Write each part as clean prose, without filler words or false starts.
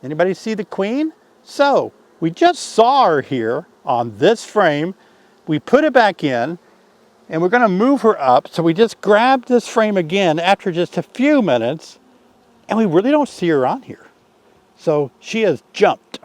Anybody see the queen? So we just saw her here on this frame. We put it back in and we're gonna move her up. So we just grabbed this frame again after just a few minutes and we really don't see her on here. So she has jumped.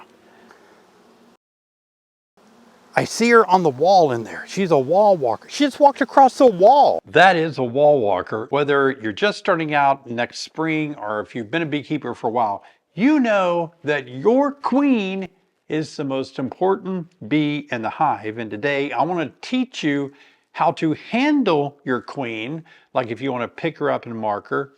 I see her on the wall in there. She's a wall walker. She just walked across the wall. That is a wall walker. Whether you're just starting out next spring or if you've been a beekeeper for a while, you know that your queen is the most important bee in the hive. And today I want to teach you how to handle your queen, like if you want to pick her up and mark her.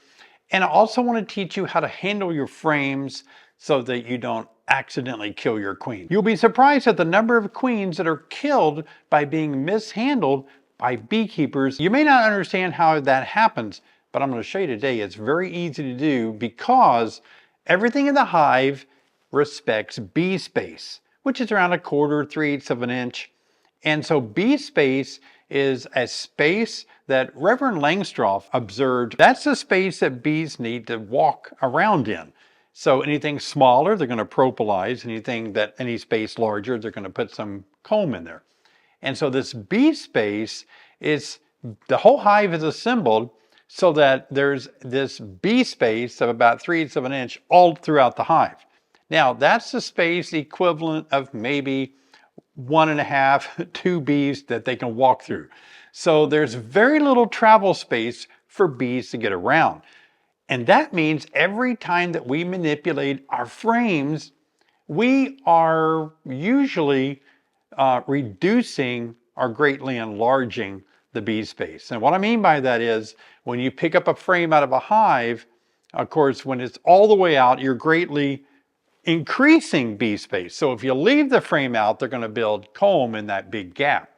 And I also want to teach you how to handle your frames so that you don't accidentally kill your queen. You'll be surprised at the number of queens that are killed by being mishandled by beekeepers. You may not understand how that happens, but I'm going to show you today. It's very easy to do because everything in the hive respects bee space, which is around 1/4, 3/8 of an inch. And so bee space is a space that Reverend Langstroth observed. That's the space that bees need to walk around in. So anything smaller, they're going to propolize. Any space larger, they're going to put some comb in there. And so this bee space is, the whole hive is assembled so that there's this bee space of about 3/8 of an inch all throughout the hive. Now that's the space equivalent of maybe 1.5, 2 bees that they can walk through. So there's very little travel space for bees to get around. And that means every time that we manipulate our frames, we are usually reducing or greatly enlarging the bee space. And what I mean by that is when you pick up a frame out of a hive, of course, when it's all the way out, you're greatly increasing bee space. So if you leave the frame out, they're going to build comb in that big gap.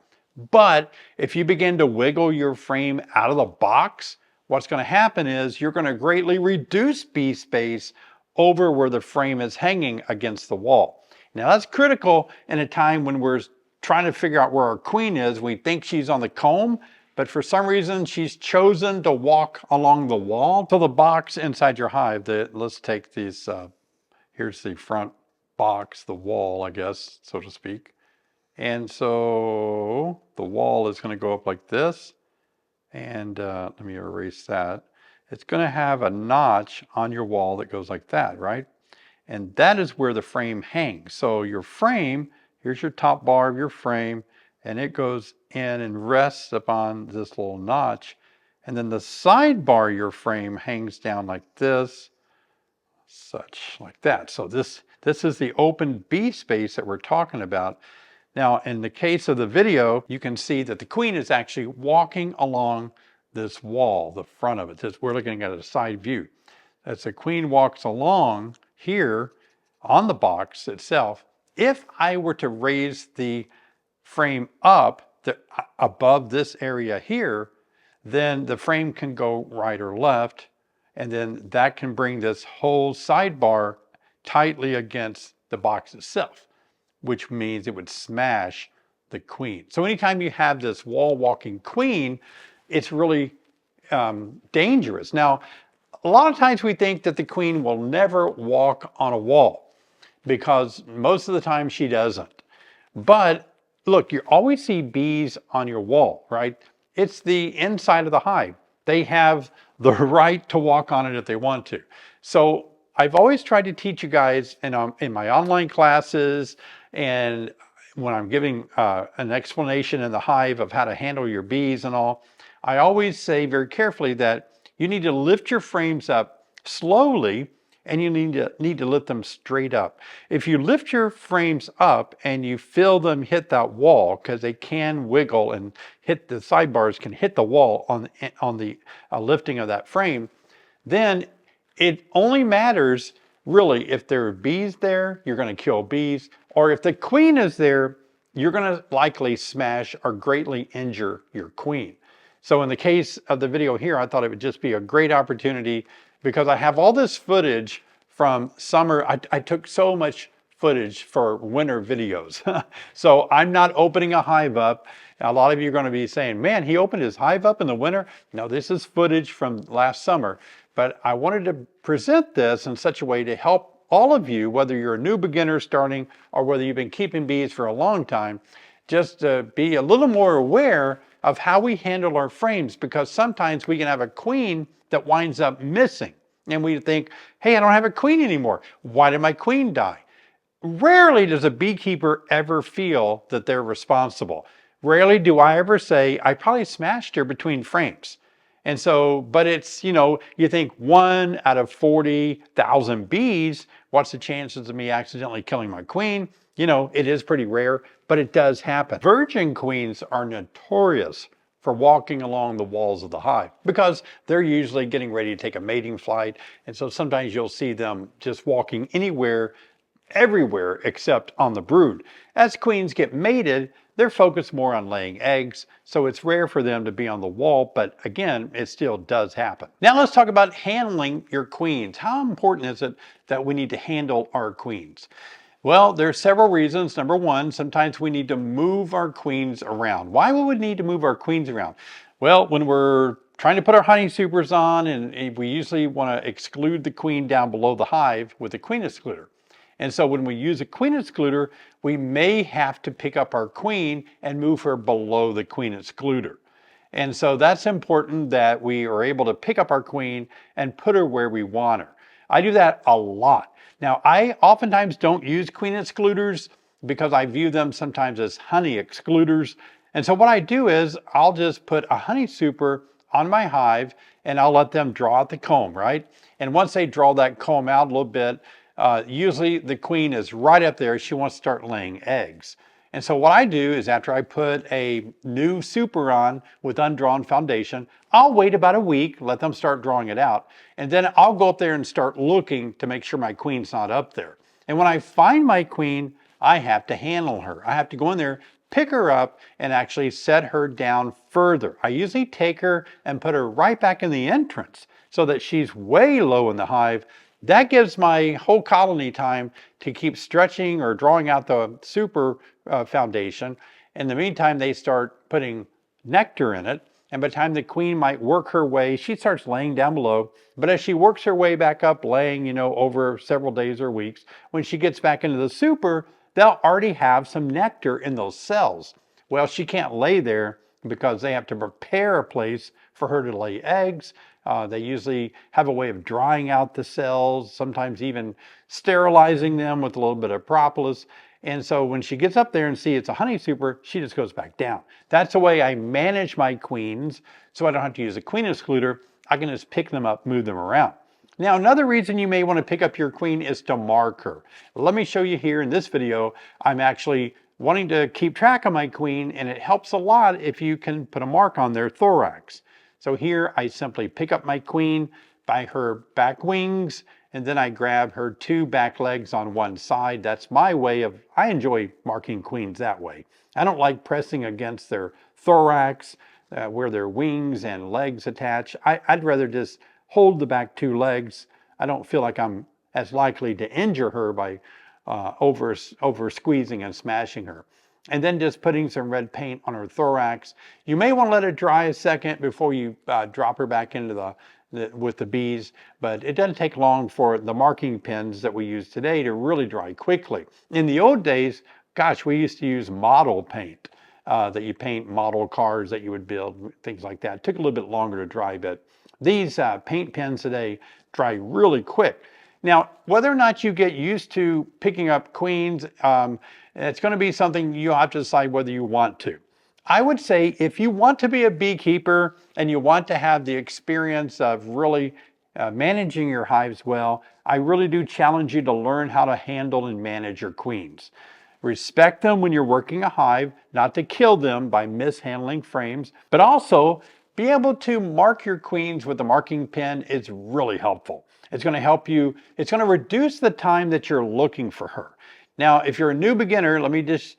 But if you begin to wiggle your frame out of the box, what's going to happen is you're going to greatly reduce bee space over where the frame is hanging against the wall. Now that's critical in a time when we're trying to figure out where our queen is. We think she's on the comb, but for some reason she's chosen to walk along the wall. So the box inside your hive, let's take these, here's the front box, the wall, I guess, so to speak. And so the wall is going to go up like this. And let me erase that. It's going to have a notch on your wall that goes like that, right? And that is where the frame hangs. So your frame, here's your top bar of your frame, and it goes in and rests upon this little notch. And then the side bar of your frame hangs down like this, like that. So this is the open bee space that we're talking about. Now, in the case of the video, you can see that the queen is actually walking along this wall, the front of it. We're looking at a side view. As the queen walks along here on the box itself, if I were to raise the frame up above this area here, then the frame can go right or left, and then that can bring this whole sidebar tightly against the box itself, which means it would smash the queen. So anytime you have this wall walking queen, it's really dangerous. Now, a lot of times we think that the queen will never walk on a wall because most of the time she doesn't. But look, you always see bees on your wall, right? It's the inside of the hive. They have the right to walk on it if they want to. So I've always tried to teach you guys in my online classes and when I'm giving an explanation in the hive of how to handle your bees and all, I always say very carefully that you need to lift your frames up slowly and you need to lift them straight up. If you lift your frames up and you feel them hit that wall, because they can wiggle and hit the sidebars, can hit the wall on the lifting of that frame, then it only matters really if there are bees there, you're going to kill bees, or if the queen is there, you're going to likely smash or greatly injure your queen. So in the case of the video here, I thought it would just be a great opportunity because I have all this footage from summer. I took so much footage for winter videos. So I'm not opening a hive up. A lot of you are going to be saying, man, he opened his hive up in the winter. No, this is footage from last summer. But I wanted to present this in such a way to help all of you, whether you're a new beginner starting or whether you've been keeping bees for a long time, just to be a little more aware of how we handle our frames, because sometimes we can have a queen that winds up missing. And we think, hey, I don't have a queen anymore. Why did my queen die? Rarely does a beekeeper ever feel that they're responsible. Rarely do I ever say, I probably smashed her between frames. And so, but it's, you think 1 out of 40,000 bees, what's the chances of me accidentally killing my queen? It is pretty rare, but it does happen. Virgin queens are notorious for walking along the walls of the hive because they're usually getting ready to take a mating flight. And so sometimes you'll see them just walking everywhere except on the brood. As queens get mated, they're focused more on laying eggs, so it's rare for them to be on the wall, but again, it still does happen. Now let's talk about handling your queens. How important is it that we need to handle our queens? Well, there's several reasons. Number one, sometimes we need to move our queens around. Why would we need to move our queens around? Well, when we're trying to put our honey supers on, and we usually want to exclude the queen down below the hive with a queen excluder. And so when we use a queen excluder, we may have to pick up our queen and move her below the queen excluder. And so that's important that we are able to pick up our queen and put her where we want her. I do that a lot. Now, I oftentimes don't use queen excluders because I view them sometimes as honey excluders. And so what I do is I'll just put a honey super on my hive and I'll let them draw out the comb, right? And once they draw that comb out a little bit, usually the queen is right up there. She wants to start laying eggs. And so what I do is after I put a new super on with undrawn foundation, I'll wait about a week, let them start drawing it out. And then I'll go up there and start looking to make sure my queen's not up there. And when I find my queen, I have to handle her. I have to go in there, pick her up, and actually set her down further. I usually take her and put her right back in the entrance so that she's way low in the hive. That gives my whole colony time to keep stretching or drawing out the super foundation. In the meantime, they start putting nectar in it. And by the time the queen might work her way, she starts laying down below. But as she works her way back up, laying, over several days or weeks, when she gets back into the super, they'll already have some nectar in those cells. Well, she can't lay there because they have to prepare a place for her to lay eggs. They usually have a way of drying out the cells, sometimes even sterilizing them with a little bit of propolis. And so when she gets up there and see it's a honey super, she just goes back down. That's the way I manage my queens, so I don't have to use a queen excluder. I can just pick them up, move them around. Now, another reason you may want to pick up your queen is to mark her. Let me show you here in this video. I'm actually wanting to keep track of my queen, and it helps a lot if you can put a mark on their thorax. So here I simply pick up my queen by her back wings, and then I grab her 2 back legs on one side. That's my way of, I enjoy marking queens that way. I don't like pressing against their thorax where their wings and legs attach. I'd rather just hold the back 2 legs. I don't feel like I'm as likely to injure her by over squeezing and smashing her. And then just putting some red paint on her thorax. You may want to let it dry a second before you drop her back into with the bees, but it doesn't take long for the marking pens that we use today to really dry quickly. In the old days, gosh, we used to use model paint that you paint model cars that you would build, things like that. It took a little bit longer to dry, but these paint pens today dry really quick. Now, whether or not you get used to picking up queens, it's going to be something you'll have to decide whether you want to. I would say if you want to be a beekeeper and you want to have the experience of really managing your hives well, I really do challenge you to learn how to handle and manage your queens. Respect them when you're working a hive, not to kill them by mishandling frames, but also be able to mark your queens with a marking pen is really helpful. It's going to help you, it's going to reduce the time that you're looking for her. Now, if you're a new beginner, let me just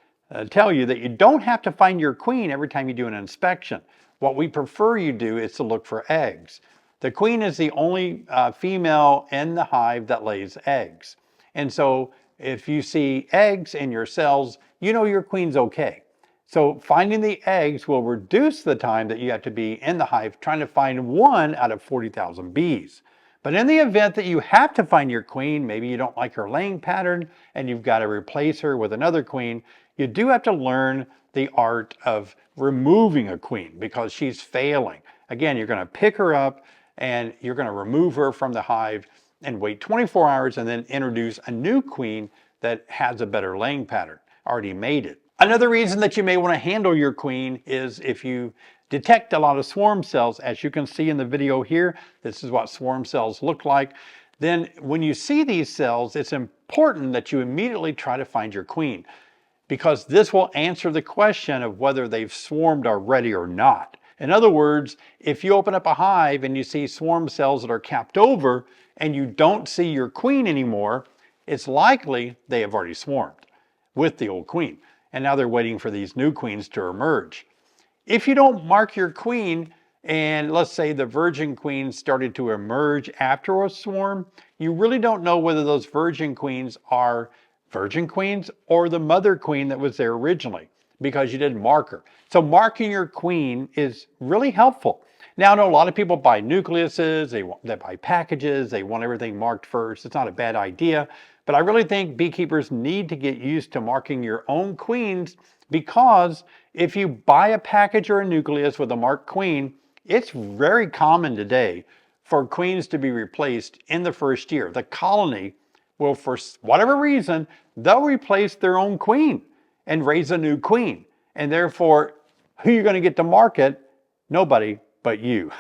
tell you that you don't have to find your queen every time you do an inspection. What we prefer you do is to look for eggs. The queen is the only female in the hive that lays eggs. And so if you see eggs in your cells, you know your queen's okay. So finding the eggs will reduce the time that you have to be in the hive trying to find 1 out of 40,000 bees. But in the event that you have to find your queen, maybe you don't like her laying pattern and you've got to replace her with another queen, you do have to learn the art of removing a queen because she's failing. Again, you're going to pick her up and you're going to remove her from the hive and wait 24 hours and then introduce a new queen that has a better laying pattern, already made it. Another reason that you may want to handle your queen is if you detect a lot of swarm cells. As you can see in the video here, this is what swarm cells look like. Then when you see these cells, it's important that you immediately try to find your queen, because this will answer the question of whether they've swarmed already or not. In other words, if you open up a hive and you see swarm cells that are capped over and you don't see your queen anymore, it's likely they have already swarmed with the old queen. And now they're waiting for these new queens to emerge. If you don't mark your queen, and let's say the virgin queen started to emerge after a swarm, you really don't know whether those virgin queens are virgin queens or the mother queen that was there originally, because you didn't mark her. So marking your queen is really helpful. Now, I know a lot of people buy nucleuses, they buy packages, they want everything marked first. It's not a bad idea, but I really think beekeepers need to get used to marking your own queens, because if you buy a package or a nucleus with a marked queen, it's very common today for queens to be replaced in the first year. The colony will, for whatever reason, they'll replace their own queen and raise a new queen. And therefore, who are you going to get to market? Nobody but you.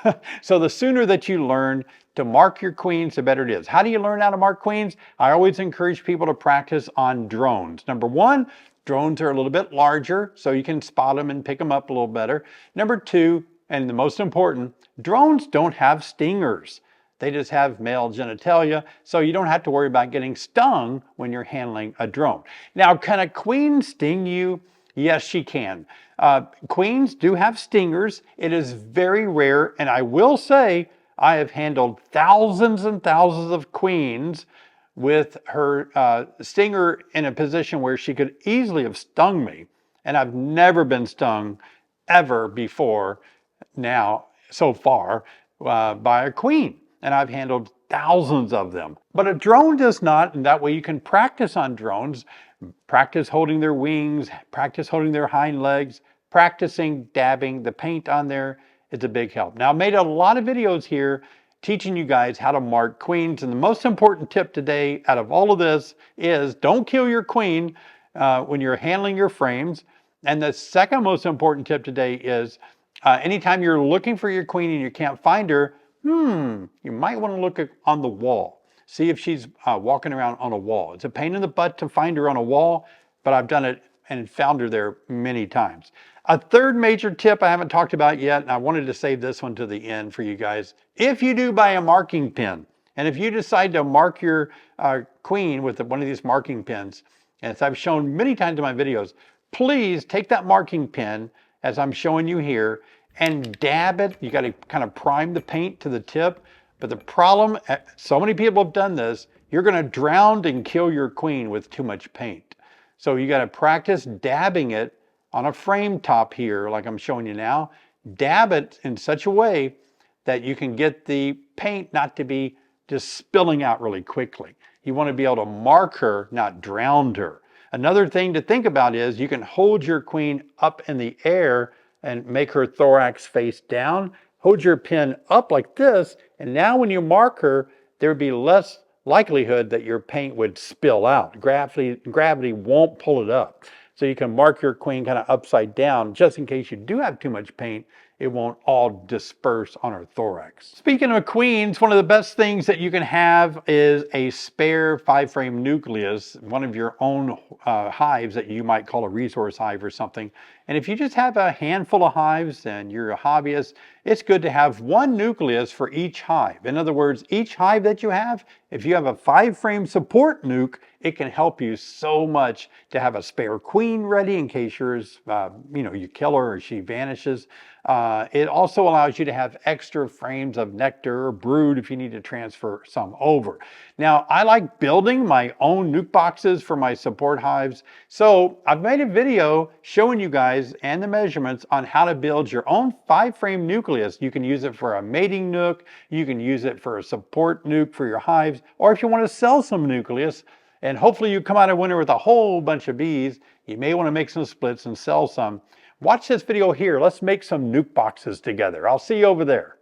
So the sooner that you learn to mark your queens, the better it is. How do you learn how to mark queens? I always encourage people to practice on drones. Number one, drones are a little bit larger, so you can spot them and pick them up a little better. Number two, and the most important, drones don't have stingers. They just have male genitalia, so you don't have to worry about getting stung when you're handling a drone. Now, can a queen sting you? Yes, she can. Queens do have stingers. It is very rare, and I will say I have handled thousands and thousands of queens with her stinger in a position where she could easily have stung me, and I've never been stung ever before now, so far, by a queen. And I've handled thousands of them. But a drone does not, and that way you can practice on drones, practice holding their wings, practice holding their hind legs, practicing dabbing the paint on there is a big help. Now, I made a lot of videos here teaching you guys how to mark queens, and the most important tip today out of all of this is don't kill your queen when you're handling your frames. And the second most important tip today is anytime you're looking for your queen and you can't find her, you might want to look on the wall. See if she's walking around on a wall. It's a pain in the butt to find her on a wall, but I've done it and found her there many times. A third major tip I haven't talked about yet, and I wanted to save this one to the end for you guys. If you do buy a marking pen, and if you decide to mark your queen with one of these marking pens, and as I've shown many times in my videos, please take that marking pen, as I'm showing you here, and dab it. You got to kind of prime the paint to the tip. But the problem, so many people have done this, you're going to drown and kill your queen with too much paint. So you got to practice dabbing it on a frame top here, like I'm showing you now. Dab it in such a way that you can get the paint not to be just spilling out really quickly. You want to be able to mark her, not drown her. Another thing to think about is you can hold your queen up in the air and make her thorax face down. Hold your pen up like this, and now when you mark her, there would be less likelihood that your paint would spill out. Gravity won't pull it up. So you can mark your queen kind of upside down, just in case you do have too much paint, it won't all disperse on her thorax. Speaking of queens, one of the best things that you can have is a spare 5-frame nucleus, one of your own hives that you might call a resource hive or something. And if you just have a handful of hives and you're a hobbyist, it's good to have one nucleus for each hive. In other words, each hive that you have, if you have a 5-frame support nuke, it can help you so much to have a spare queen ready in case yours, you kill her or she vanishes. It also allows you to have extra frames of nectar or brood if you need to transfer some over. Now, I like building my own nuke boxes for my support hives. So I've made a video showing you guys and the measurements on how to build your own 5-frame nucleus. You can use it for a mating nuke, you can use it for a support nuke for your hives, or if you want to sell some nucleus, and hopefully you come out of winter with a whole bunch of bees, you may want to make some splits and sell some. Watch this video here. Let's make some nuke boxes together. I'll see you over there.